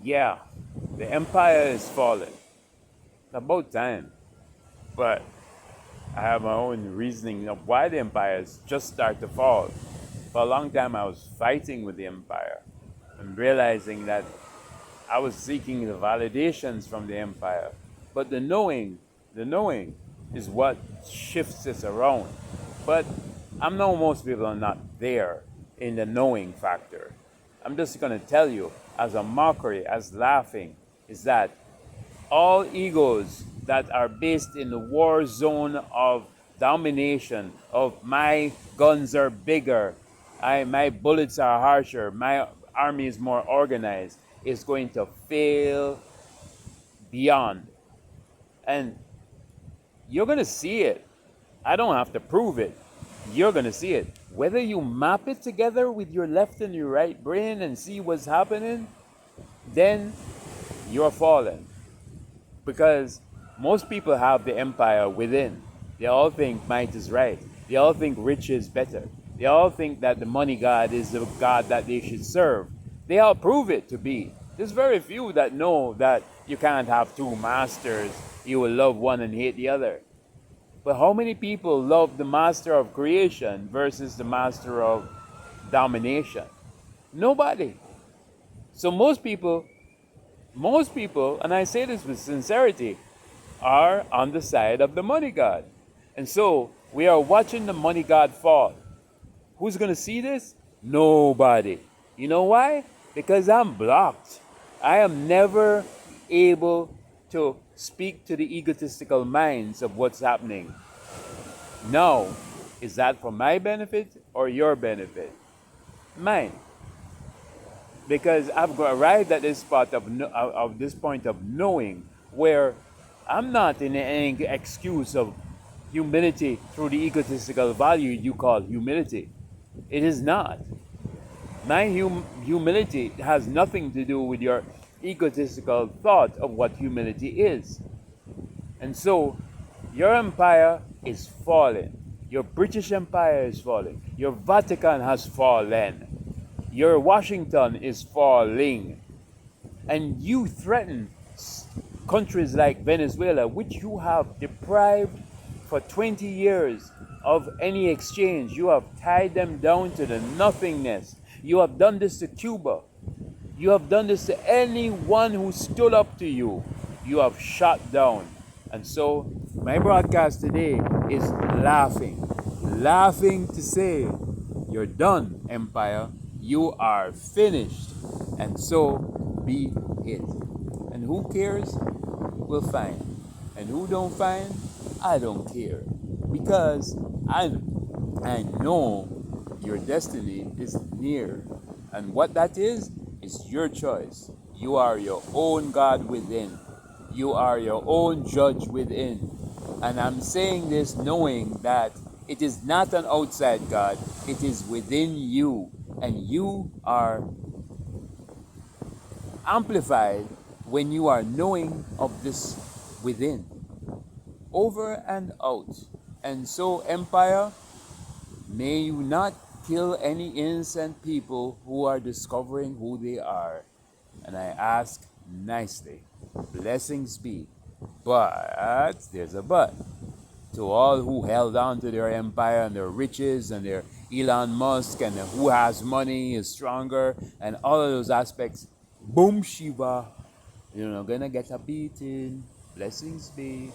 yeah, the empire is falling. It's about time. But I have my own reasoning of why the empires just start to fall. For a long time, I was fighting with the empire and realizing that I was seeking the validations from the empire. But the knowing is what shifts us around. But I know most people are not there in the knowing factor. I'm just going to tell you, as a mockery, as laughing, is that all egos that are based in the war zone of domination, of my guns are bigger, my bullets are harsher, my army is more organized, is going to fail beyond. And you're going to see it. I don't have to prove it. You're going to see it. Whether you map it together with your left and your right brain and see what's happening, then you're falling. Because most people have the empire within. They all think might is right. They all think rich is better. They all think that the money god is the god that they should serve. They all prove it to be. There's very few that know that you can't have two masters. You will love one and hate the other. But how many people love the master of creation versus the master of domination? Nobody. So most people, and I say this with sincerity, are on the side of the money god. And so we are watching the money god fall. Who's going to see this? Nobody. You know why? Because I'm blocked. I am never able to speak to the egotistical minds of what's happening. Now, is that for my benefit or your benefit? Mine. Because I've arrived at this spot of this point of knowing where I'm not in any excuse of humility through the egotistical value you call humility. It is not. My humility has nothing to do with your egotistical thought of what humility is. And so, your empire is falling. Your British Empire is falling. Your Vatican has fallen. Your Washington is falling. And you threaten countries like Venezuela, which you have deprived for 20 years of any exchange. You have tied them down to the nothingness. You have done this to Cuba. You have done this to anyone who stood up to you. You have shot down. And so my broadcast today is laughing to say, you're done, empire. You are finished. And so be it. And who cares? Will find. And who don't find? I don't care. Because I know your destiny is near. And what that is your choice. You are your own God within. You are your own judge within. And I'm saying this knowing that it is not an outside God, it is within you. And you are amplified when you are knowing of this within. Over and out. And so, empire, may you not kill any innocent people who are discovering who they are. And I ask nicely, blessings be. But, there's a but. To all who held on to their empire and their riches and their Elon Musk and who has money is stronger and all of those aspects, boom Shiva, you're not gonna get a beating. Blessings be.